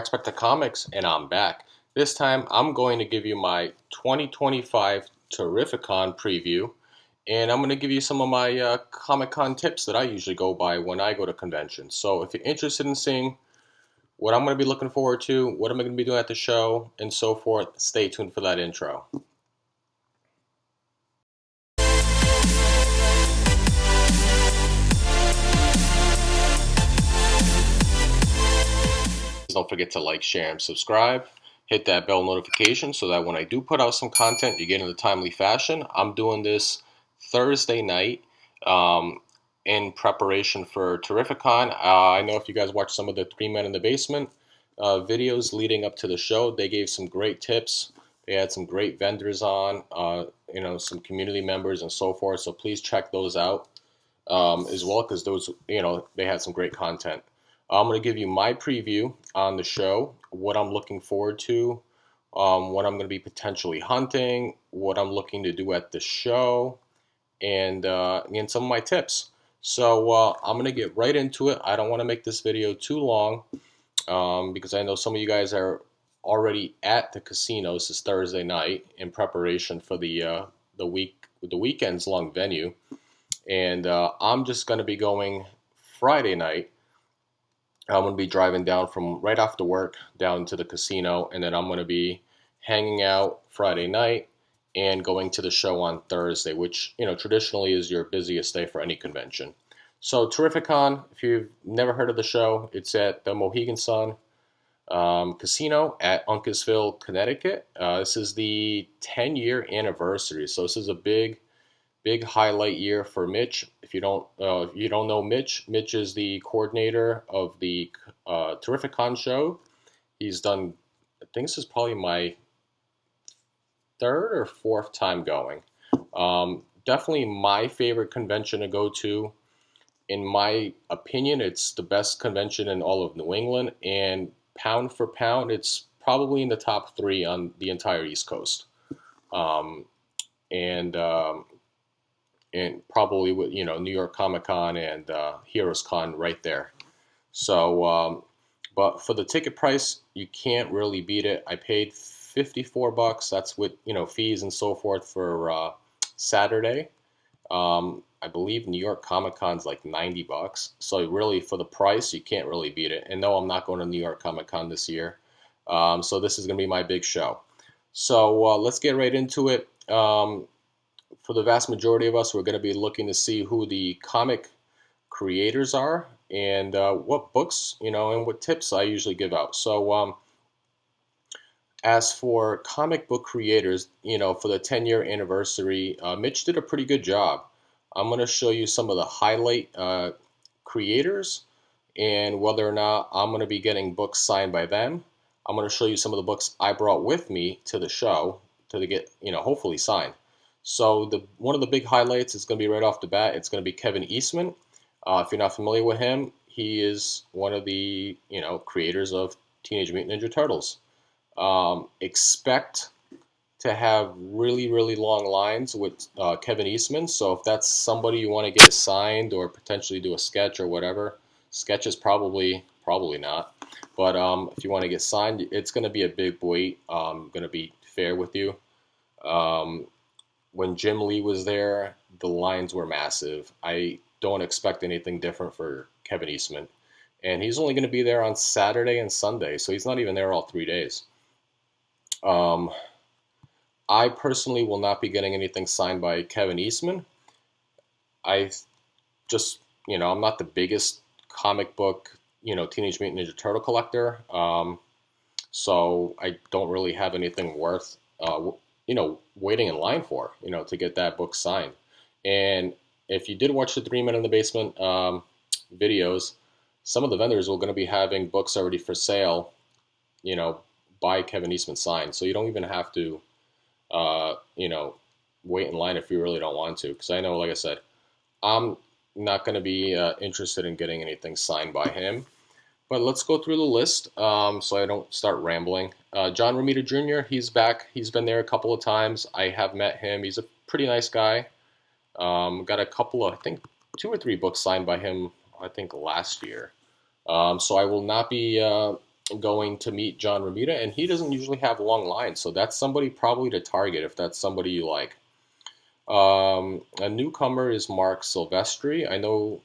Expect the Comics, and I'm back. This time, I'm going to give you my 2025 Terrificon preview, and I'm going to give you some of my Comic Con tips that I usually go by when I go to conventions. So, if you're interested in seeing what I'm going to be looking forward to, what am I going to be doing at the show, and so forth, stay tuned for that intro. Don't forget to like, share, and subscribe. Hit that bell notification so that when I do put out some content, you get in a timely fashion. I'm doing this Thursday night in preparation for Terrificon. I know if you guys watched some of the Three Men in the Basement videos leading up to the show, they gave some great tips. They had some great vendors on, some community members and so forth. So please check those out as well because those, they had some great content. I'm going to give you my preview on the show, what I'm looking forward to, what I'm going to be potentially hunting, what I'm looking to do at the show, and some of my tips. So I'm going to get right into it. I don't want to make this video too long because I know some of you guys are already at the casino. This is Thursday night in preparation for the weekend's long venue, and I'm just going to be going Friday night. I'm going to be driving down from right after work down to the casino, and then I'm going to be hanging out Friday night and going to the show on Thursday, which, traditionally is your busiest day for any convention. So Terrificon, if you've never heard of the show, it's at the Mohegan Sun Casino at Uncasville, Connecticut. This is the 10-year anniversary, so this is a big highlight year for Mitch. If you don't know Mitch, Mitch is the coordinator of the Terrificon show. He's done, I think this is probably my third or fourth time going. Definitely my favorite convention to go to. In my opinion, it's the best convention in all of New England, and pound for pound, it's probably in the top three on the entire East Coast. Um, and probably with New York Comic Con and Heroes Con right there. So, but for the ticket price, you can't really beat it. I paid $54. That's with fees and so forth for Saturday. I believe New York Comic Con's like $90. So really, for the price, you can't really beat it. And no, I'm not going to New York Comic Con this year. So this is going to be my big show. So let's get right into it. For the vast majority of us, we're going to be looking to see who the comic creators are and what books, and what tips I usually give out. So as for comic book creators, for the 10-year anniversary, Mitch did a pretty good job. I'm going to show you some of the highlight creators and whether or not I'm going to be getting books signed by them. I'm going to show you some of the books I brought with me to the show to get, hopefully signed. So one of the big highlights is going to be right off the bat. It's going to be Kevin Eastman. If you're not familiar with him, he is one of the creators of Teenage Mutant Ninja Turtles. Expect to have really, really long lines with Kevin Eastman. So if that's somebody you want to get signed or potentially do a sketch or whatever, sketch is probably not. But if you want to get signed, it's going to be a big wait. I'm going to be fair with you. When Jim Lee was there, the lines were massive. I don't expect anything different for Kevin Eastman. And he's only going to be there on Saturday and Sunday, so he's not even there all 3 days. I personally will not be getting anything signed by Kevin Eastman. I just, I'm not the biggest comic book, Teenage Mutant Ninja Turtle collector. So I don't really have anything worth waiting in line for, to get that book signed. And if you did watch the Three Men in the Basement videos, some of the vendors are going to be having books already for sale, by Kevin Eastman signed. So you don't even have to, wait in line if you really don't want to. Because I know, like I said, I'm not going to be interested in getting anything signed by him. But let's go through the list so I don't start rambling. John Romita Jr., he's back. He's been there a couple of times. I have met him. He's a pretty nice guy. Got a couple of, I think, 2 or 3 books signed by him, I think, last year. So I will not be going to meet John Romita, and he doesn't usually have long lines, so that's somebody probably to target if that's somebody you like. A newcomer is Mark Silvestri. I know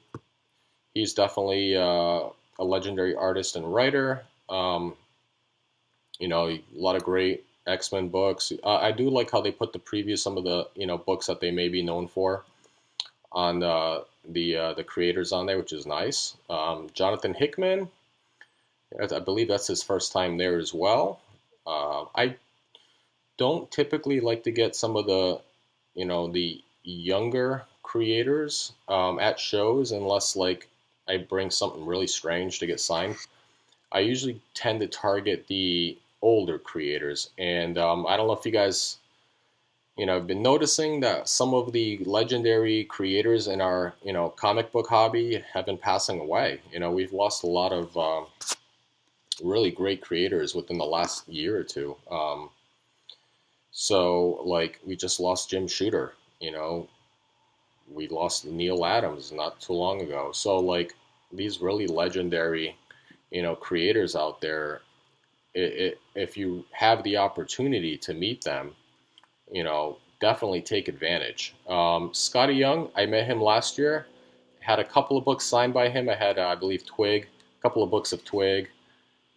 he's definitely a legendary artist and writer. A lot of great X-Men books. I do like how they put the previews, some of the books that they may be known for, on the creators on there, which is nice. Jonathan Hickman, I believe that's his first time there as well. I don't typically like to get some of the younger creators at shows unless like I bring something really strange to get signed. I usually tend to target the older creators, and I don't know if you guys have been noticing that some of the legendary creators in our comic book hobby have been passing away. We've lost a lot of really great creators within the last year or two. So like we just lost Jim Shooter. We lost Neil Adams not too long ago. So like these really legendary creators out there, if you have the opportunity to meet them, definitely take advantage. Scotty Young, I met him last year. Had a couple of books signed by him. I had, I believe, Twig, a couple of books of Twig,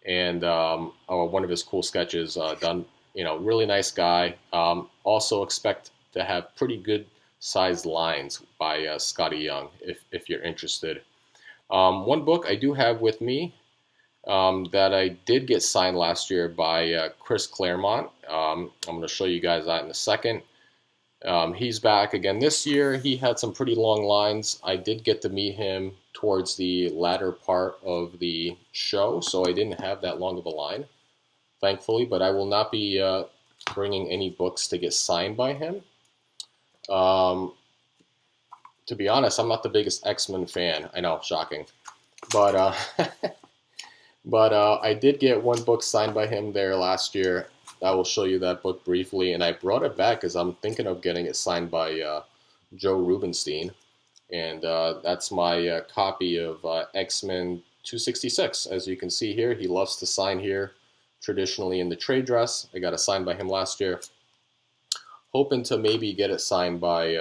and one of his cool sketches done. Really nice guy. Also expect to have pretty good sized lines by Scotty Young if you're interested. One book I do have with me that I did get signed last year by Chris Claremont. I'm going to show you guys that in a second. He's back again this year. He had some pretty long lines. I did get to meet him towards the latter part of the show, so I didn't have that long of a line, thankfully, but I will not be bringing any books to get signed by him. To be honest, I'm not the biggest X-Men fan. I know, shocking. But but I did get one book signed by him there last year. I will show you that book briefly, and I brought it back because I'm thinking of getting it signed by Joe Rubenstein, and that's my copy of X-Men 266. As you can see here, he loves to sign here, traditionally in the trade dress. I got it signed by him last year. Hoping to maybe get it signed by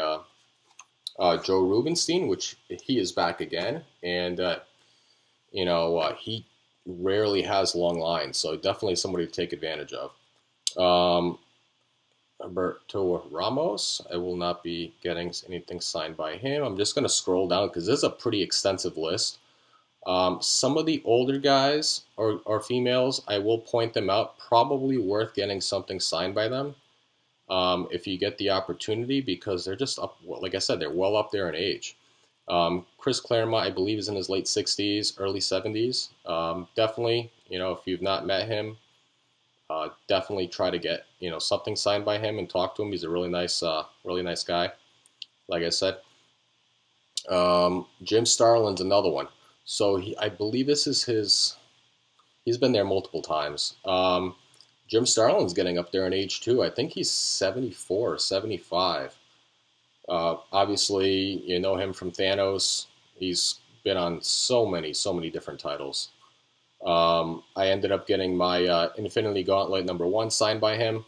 Joe Rubenstein, which he is back again, and he rarely has long lines, so definitely somebody to take advantage of. Alberto Ramos, I will not be getting anything signed by him. I'm just going to scroll down because this is a pretty extensive list. Some of the older guys or females, I will point them out, probably worth getting something signed by them if you get the opportunity, because they're just up, like I said, they're well up there in age. Chris Claremont, I believe, is in his late 60s, early 70s. Definitely, if you've not met him, definitely try to get something signed by him and talk to him. He's a really nice guy. Like I said, Jim Starlin's another one. So I believe this is his. He's been there multiple times. Jim Starlin's getting up there in age too. I think he's 74, 75. Obviously, you know him from Thanos. He's been on so many different titles. I ended up getting my Infinity Gauntlet #1 signed by him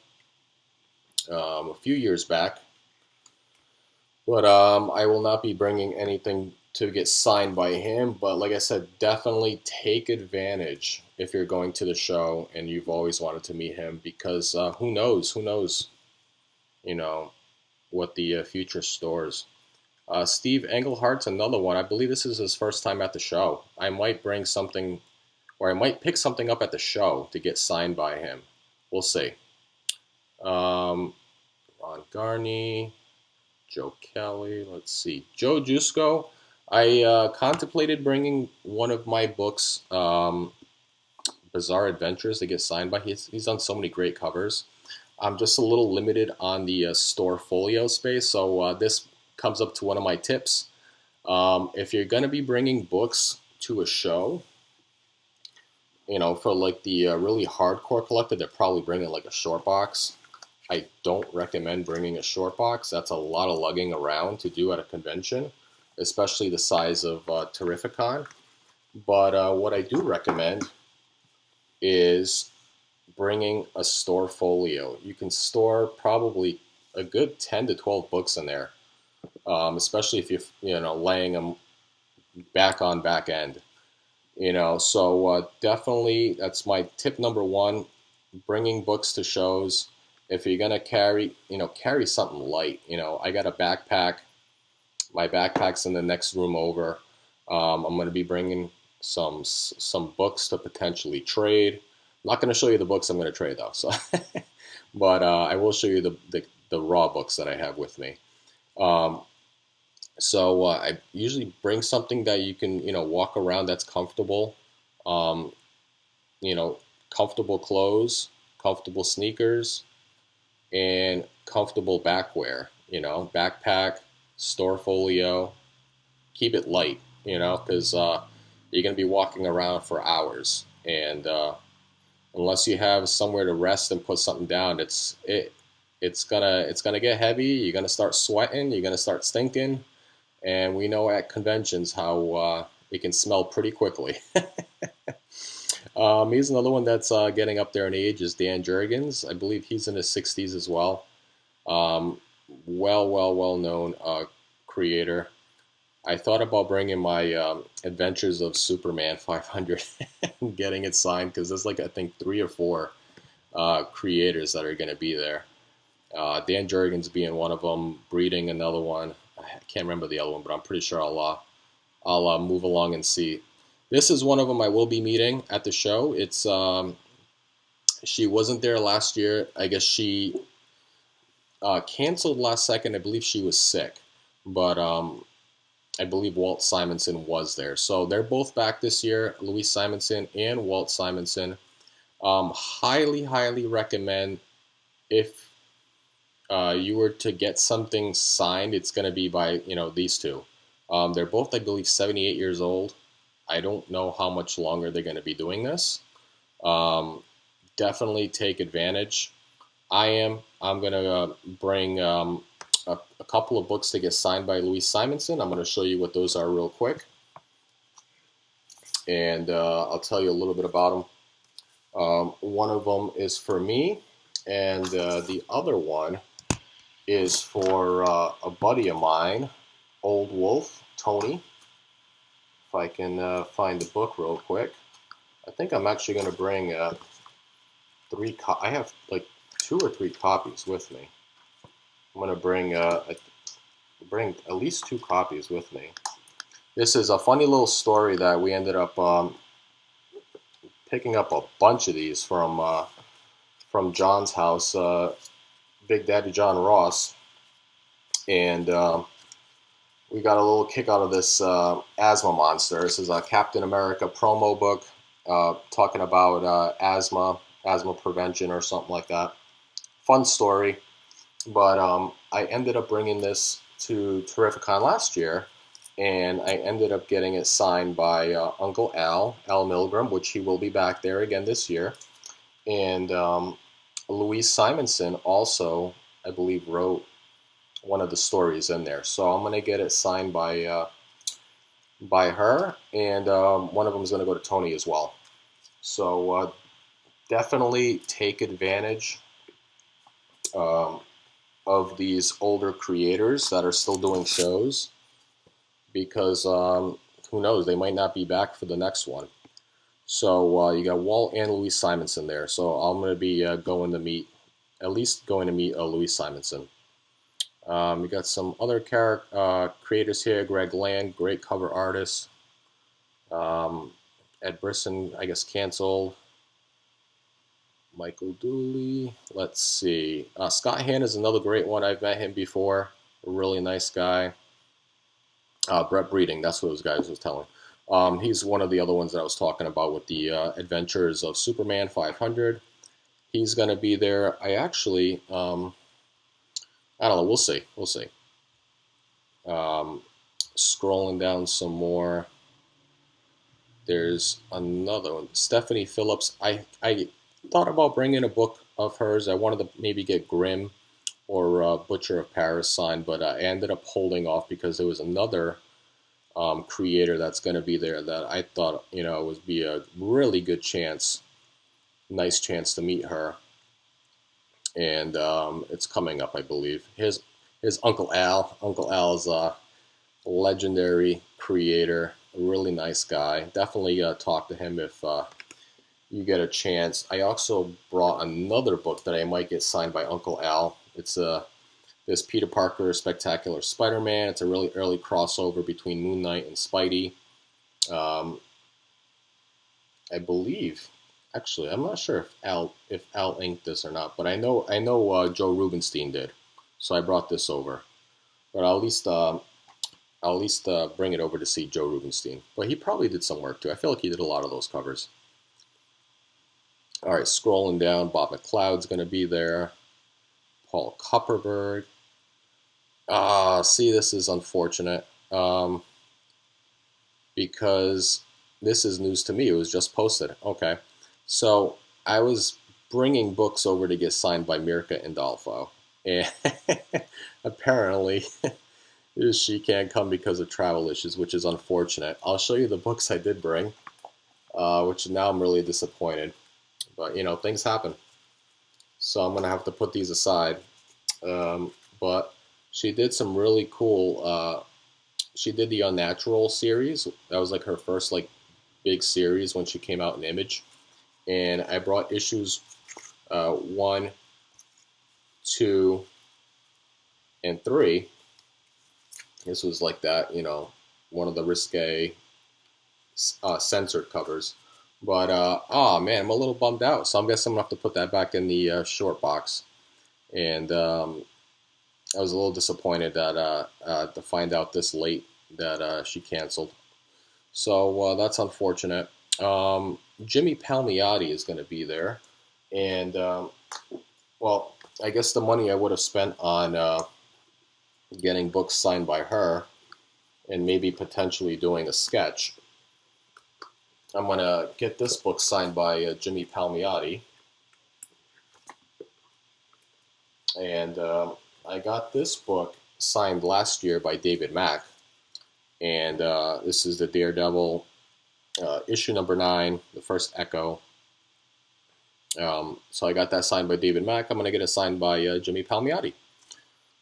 a few years back. But I will not be bringing anything to get signed by him. But like I said, definitely take advantage if you're going to the show and you've always wanted to meet him, because who knows, what the future stores. Steve Englehart's another one. I believe this is his first time at the show. I might bring something, or I might pick something up at the show to get signed by him. We'll see. Ron Garney, Joe Kelly, let's see. Joe Jusko, I contemplated bringing one of my books, Bizarre Adventures, to get signed by. He's done so many great covers. I'm just a little limited on the store folio space, so this comes up to one of my tips. If you're going to be bringing books to a show, for like the really hardcore collector, they're probably bringing like a short box. I don't recommend bringing a short box. That's a lot of lugging around to do at a convention, especially the size of Terrificon. But what I do recommend is bringing a store folio. You can store probably a good 10 to 12 books in there, especially if you're laying them back on back end. So definitely that's my tip number one: bringing books to shows. If you're gonna carry something light. I got a backpack. My backpack's in the next room over. I'm gonna be bringing some books to potentially trade. I'm not gonna show you the books I'm gonna trade though. So, but I will show you the raw books that I have with me. Um, so I usually bring something that you can walk around that's comfortable. Um, you know, Comfortable clothes, comfortable sneakers, and comfortable backwear. Backpack, store folio. Keep it light. Because you're gonna be walking around for hours, and unless you have somewhere to rest and put something down, it's gonna get heavy. You're gonna start sweating. You're gonna start stinking, and we know at conventions how it can smell pretty quickly. He's another one that's getting up there in age is Dan Jurgens. I believe he's in his 60s as well. Well known creator. I thought about bringing my Adventures of Superman 500 and getting it signed because there's I think 3 or 4 creators that are going to be there. Dan Jurgens being one of them, Breeding another one. I can't remember the other one, but I'm pretty sure I'll move along and see. This is one of them I will be meeting at the show. It's she wasn't there last year. I guess she canceled last second. I believe she was sick, but I believe Walt Simonson was there. So they're both back this year, Louise Simonson and Walt Simonson. Highly recommend if you were to get something signed, it's going to be by these two. They're both, I believe, 78 years old. I don't know how much longer they're going to be doing this. Definitely take advantage. I'm going to bring a couple of books to get signed by Louise Simonson. I'm going to show you what those are real quick. And I'll tell you a little bit about them. One of them is for me, and the other one is for a buddy of mine, Old Wolf, Tony. If I can find the book real quick. I think I'm actually going to bring I have 2 or 3 copies with me. I'm going to bring at least 2 copies with me. This is a funny little story that we ended up picking up a bunch of these from John's house, Big Daddy John Ross, and we got a little kick out of this asthma monster. This is a Captain America promo book talking about asthma prevention or something like that. Fun story. But I ended up bringing this to Terrificon last year, and I ended up getting it signed by Uncle Al Milgram, which he will be back there again this year. And Louise Simonson also, I believe, wrote one of the stories in there. So I'm going to get it signed by her, and one of them is going to go to Tony as well. So definitely take advantage of these older creators that are still doing shows, because who knows, they might not be back for the next one. So you got Walt and Louise Simonson there. So I'm going to be going to meet Louise Simonson. We got some other creators here. Greg Land, great cover artist. Ed Brisson, I guess, canceled. Michael Dooley. Let's see. Scott Hand is another great one. I've met him before. A really nice guy. Brett Breeding, that's what those guys was telling. He's one of the other ones that I was talking about with the Adventures of Superman 500. He's going to be there. I actually, I don't know. We'll see. Scrolling down some more. There's another one. Stephanie Phillips. I thought about bringing a book of hers. I wanted to maybe get Grimm or Butcher of Paris signed, but I ended up holding off because there was another creator that's going to be there that I thought would be a really good chance nice chance to meet her, and it's coming up, I believe. Here's Uncle Al. Uncle Al is a legendary creator, a really nice guy. Definitely talk to him if you get a chance. I also brought another book that I might get signed by Uncle Al. It's this Peter Parker Spectacular Spider-Man. It's a really early crossover between Moon Knight and Spidey. Um, I believe, actually, I'm not sure if Al inked this or not, but I know Joe Rubenstein did, so I brought this over. But I'll at least bring it over to see Joe Rubenstein. But he probably did some work too. I feel like he did a lot of those covers. All right, scrolling down, Bob McLeod's going to be there. Paul Kupperberg. See, this is unfortunate because this is news to me. It was just posted. Okay, so I was bringing books over to get signed by Mirka Indolfo, and apparently she can't come because of travel issues, which is unfortunate. I'll show you the books I did bring, which now I'm really disappointed. But things happen, so I'm gonna have to put these aside. But she did some really cool. She did the Unnatural series. That was like her first like big series when she came out in Image, and I brought issues 1, 2, and 3. This was like that, one of the risque censored covers. But oh man, I'm a little bummed out. So I guess I'm gonna have to put that back in the short box. And I was a little disappointed that to find out this late that she canceled. So that's unfortunate. Jimmy Palmiotti is going to be there, and well, I guess the money I would have spent on getting books signed by her, and maybe potentially doing a sketch. I'm gonna get this book signed by Jimmy Palmiotti, and I got this book signed last year by David Mack, and this is the Daredevil issue number 9, the first Echo. So I got that signed by David Mack. I'm gonna get it signed by Jimmy Palmiotti.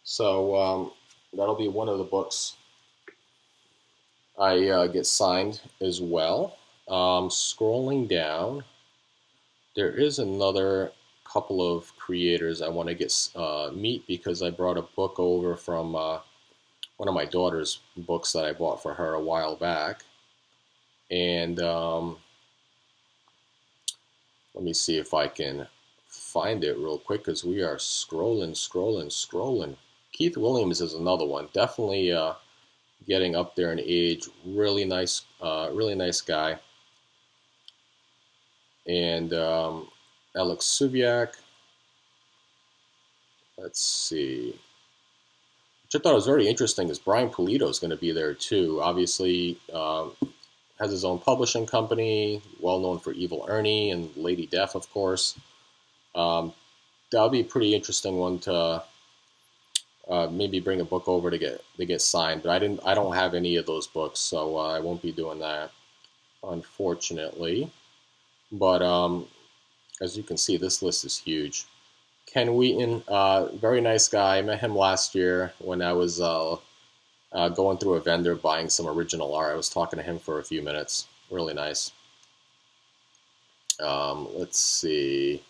So that'll be one of the books I get signed as well. Scrolling down, there is another couple of creators I want to get meet because I brought a book over from one of my daughter's books that I bought for her a while back, and let me see if I can find it real quick because we are scrolling. Keith Williams is another one, definitely getting up there in age. Really nice guy. And Alex Subiak. Let's see. Which I thought was very interesting is Brian Pulido is going to be there too. Obviously, has his own publishing company, well known for Evil Ernie and Lady Death, of course. That'll be a pretty interesting one to maybe bring a book over to get signed. But I don't have any of those books, so I won't be doing that, unfortunately. But as you can see, this list is huge. Ken Wheaton, very nice guy. I met him last year when I was going through a vendor buying some original art. I was talking to him for a few minutes. Really nice. Let's see.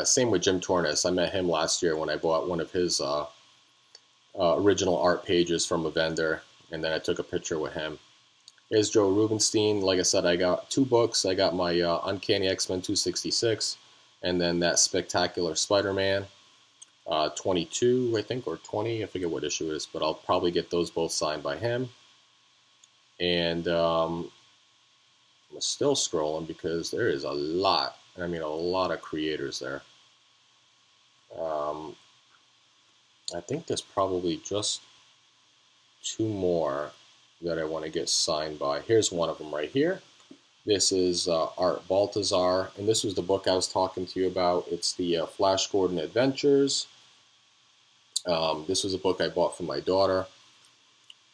Same with Jim Tornes. I met him last year when I bought one of his original art pages from a vendor, and then I took a picture with him. Here's Joe Rubenstein. Like I said, I got 2 books. I got my Uncanny X-Men 266, and then that Spectacular Spider-Man 22, I think, or 20. I forget what issue it is, but I'll probably get those both signed by him. And I'm still scrolling because there is a lot. I mean, a lot of creators there. I think there's probably just 2 more that I want to get signed by. Here's one of them right here. This is Art Baltazar, and this was the book I was talking to you about. It's the Flash Gordon Adventures. This was a book I bought for my daughter,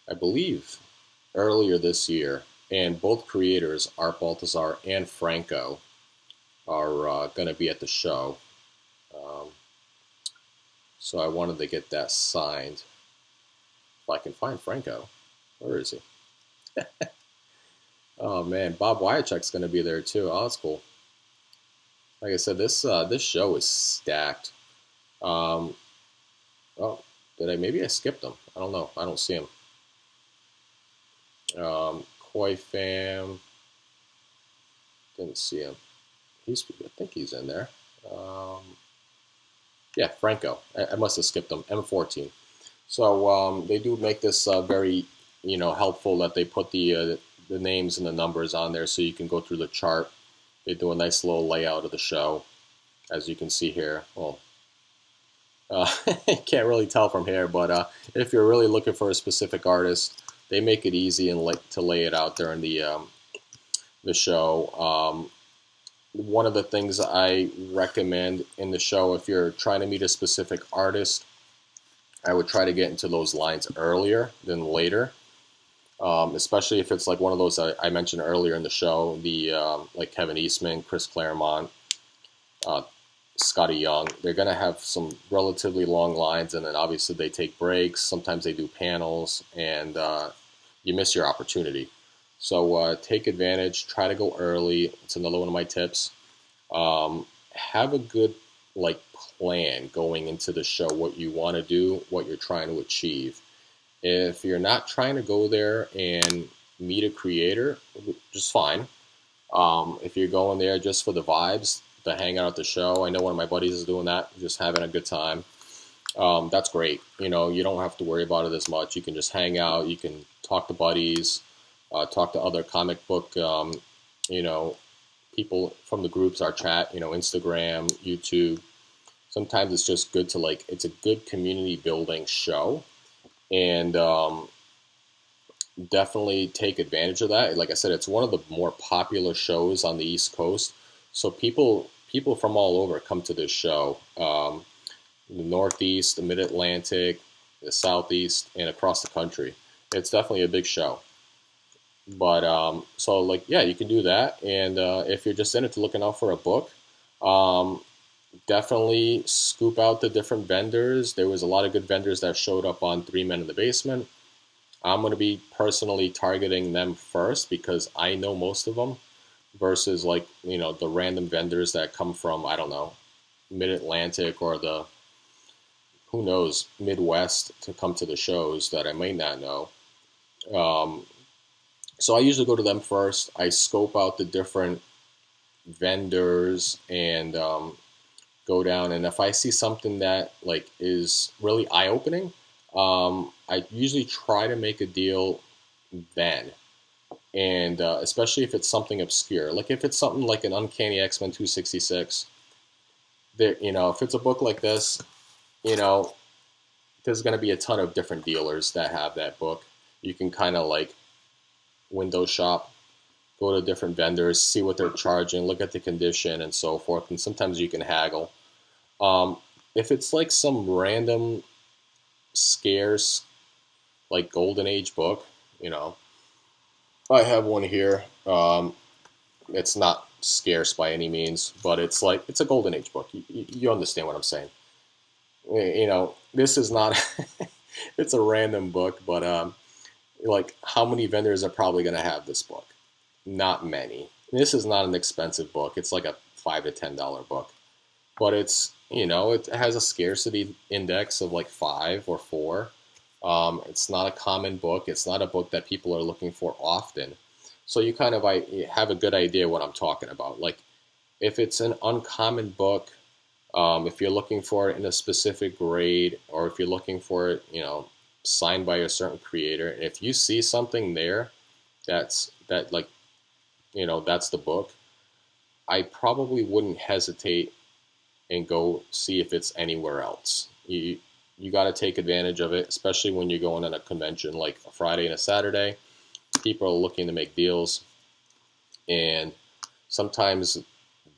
I believe, earlier this year. and both creators, Art Baltazar and Franco, are going to be at the show. Um, so I wanted to get that signed. If I can find Franco, where is he? Oh man, Bob Wyachek's going to be there too. Oh, that's cool. Like I said, this show is stacked. Um, oh, did I? Maybe I skipped him. I don't know. I don't see him. Koi Fam, didn't see him. I think he's in there. Um, yeah, Franco. I must have skipped him. M14. So they do make this very, helpful that they put the names and the numbers on there so you can go through the chart. They do a nice little layout of the show, as you can see here. Well, can't really tell from here, but if you're really looking for a specific artist, they make it easy and to lay it out during the show. One of the things I recommend in the show, if you're trying to meet a specific artist, I would try to get into those lines earlier than later, especially if it's like one of those I mentioned earlier in the show, the like Kevin Eastman, Chris Claremont, uh, Scotty Young. They're going to have some relatively long lines, and then obviously they take breaks. Sometimes they do panels, and you miss your opportunity. So take advantage. Try to go early. It's another one of my tips. Have a good plan going into the show, what you want to do, what you're trying to achieve. If you're not trying to go there and meet a creator, just fine. If you're going there just for the vibes, to hang out at the show, I know one of my buddies is doing that, just having a good time. That's great. You don't have to worry about it as much. You can just hang out. You can talk to buddies, talk to other comic book, people from the groups, our chat, Instagram, YouTube. Sometimes it's just good to it's a good community building show, and definitely take advantage of that. Like I said, it's one of the more popular shows on the East Coast, so people from all over come to this show. The Northeast, the Mid Atlantic, the Southeast, and across the country. It's definitely a big show. But so yeah, you can do that, and if you're just in it to looking out for a book, um, definitely scoop out the different vendors. There was a lot of good vendors that showed up on Three Men in the Basement. I'm going to be personally targeting them first because I know most of them versus the random vendors that come from, I don't know, Mid-Atlantic or the, who knows, Midwest to come to the shows that I may not know. So I usually go to them first. I scope out the different vendors and go down, and if I see something that is really eye-opening, I usually try to make a deal then, and especially if it's something obscure, like if it's something like an Uncanny X-Men 266. That if it's a book like this, you know, there's going to be a ton of different dealers that have that book. You can kind of window shop, go to different vendors, see what they're charging, look at the condition and so forth, and sometimes you can haggle. If it's some random scarce golden age book, I have one here. It's not scarce by any means, but it's it's a golden age book. You understand what I'm saying? This is not. It's a random book, but how many vendors are probably going to have this book? Not many. This is not an expensive book. It's like a $5 to $10 book, but it has a scarcity index of 5 or 4. It's not a common book. It's not a book that people are looking for often. So you kind of have a good idea what I'm talking about. If it's an uncommon book, if you're looking for it in a specific grade, or if you're looking for it, signed by a certain creator, if you see something there that's that's the book, I probably wouldn't hesitate and go see if it's anywhere else. You got to take advantage of it, especially when you're going on a convention like a Friday and a Saturday. People are looking to make deals, and sometimes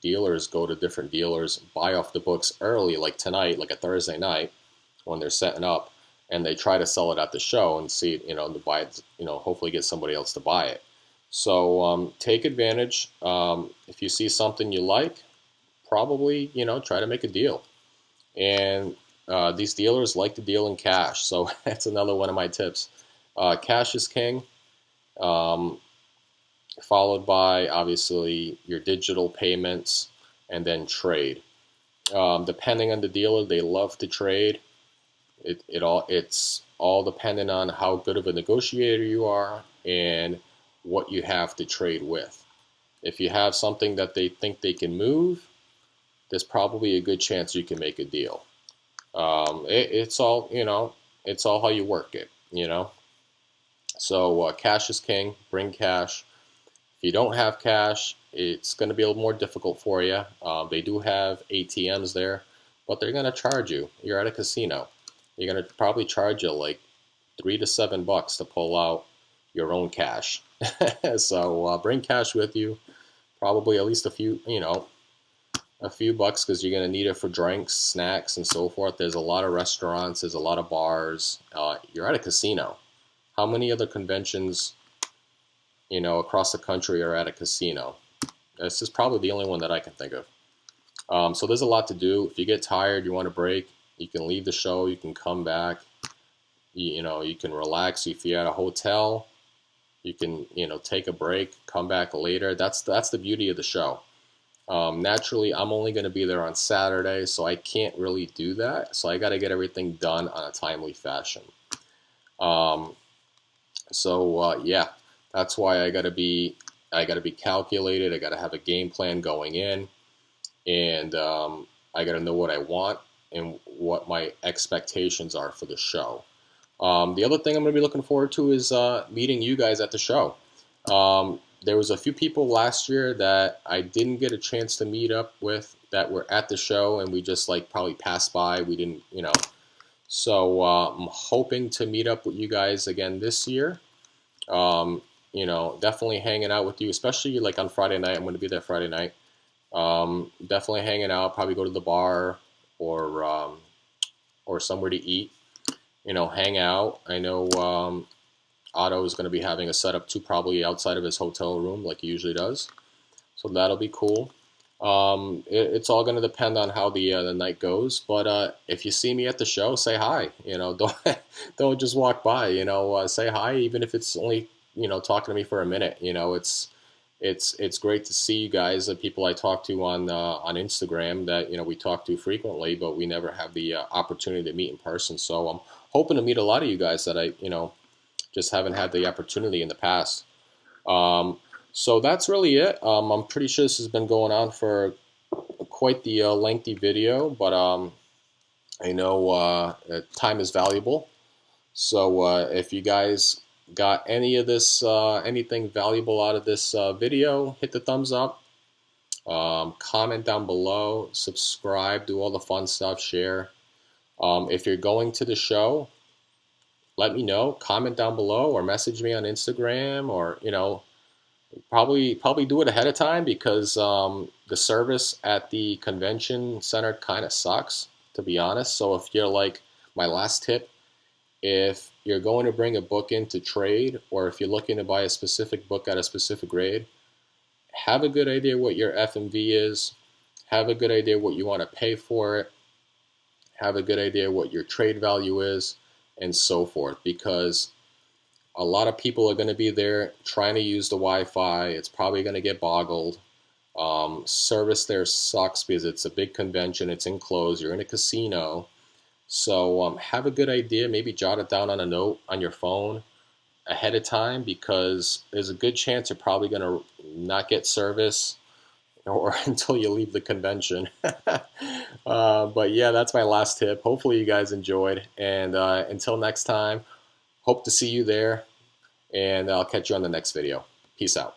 dealers go to different dealers, buy off the books early, like tonight, like a Thursday night when they're setting up, and they try to sell it at the show and see, to buy it, hopefully get somebody else to buy it. So take advantage. If you see something you like, probably try to make a deal. And these dealers like to deal in cash, so that's another one of my tips. Cash is king, um, followed by obviously your digital payments, and then trade. Depending on the dealer, they love to trade. It's all dependent on how good of a negotiator you are and what you have to trade with. If you have something that they think they can move, there's probably a good chance you can make a deal. It's all it's all how you work it. So cash is king. Bring cash. If you don't have cash, it's going to be a little more difficult for you. They do have ATMs there, but they're going to charge you. You're at a casino. You're going to probably charge you like $3 to $7 to pull out your own cash. So bring cash with you. Probably at least a few bucks because you're going to need it for drinks, snacks, and so forth. There's a lot of restaurants. There's a lot of bars. You're at a casino. How many other conventions, across the country are at a casino? This is probably the only one that I can think of. So there's a lot to do. If you get tired, you want to break, you can leave the show. You can come back. You can relax. If you're at a hotel, you can take a break, come back later. That's the beauty of the show. Naturally, I'm only going to be there on Saturday, so I can't really do that. So I got to get everything done on a timely fashion. Yeah, that's why I got to be calculated. I got to have a game plan going in, and I got to know what I want and what my expectations are for the show. The other thing I'm going to be looking forward to is meeting you guys at the show. There was a few people last year that I didn't get a chance to meet up with that were at the show, and we just probably passed by. We didn't. So I'm hoping to meet up with you guys again this year. Definitely hanging out with you, especially on Friday night. I'm going to be there Friday night. Definitely hanging out. Probably go to the bar or somewhere to eat. Hang out. I know Otto is going to be having a setup too, probably outside of his hotel room like he usually does. So that'll be cool. It's all going to depend on how the night goes. But if you see me at the show, say hi. Don't just walk by. Say hi, even if it's only talking to me for a minute. It's great to see you guys, the people I talk to on Instagram that we talk to frequently, but we never have the opportunity to meet in person. So I'm hoping to meet a lot of you guys that I just haven't had the opportunity in the past. So that's really it. I'm pretty sure this has been going on for quite the lengthy video, but I know time is valuable. So if you guys got any of this, anything valuable out of this video, hit the thumbs up, comment down below, subscribe, do all the fun stuff, share. If you're going to the show, let me know, comment down below or message me on Instagram, or probably do it ahead of time because the service at the convention center kind of sucks, to be honest. So if you're my last tip, if you're going to bring a book in to trade, or if you're looking to buy a specific book at a specific grade, have a good idea what your FMV is, have a good idea what you want to pay for it, have a good idea what your trade value is, and so forth, because a lot of people are going to be there trying to use the Wi-Fi. It's probably going to get boggled. Service there sucks because it's a big convention. It's enclosed. You're in a casino. So have a good idea. Maybe jot it down on a note on your phone ahead of time, because there's a good chance you're probably going to not get service or until you leave the convention. But yeah, that's my last tip. Hopefully you guys enjoyed. And until next time, hope to see you there. And I'll catch you on the next video. Peace out.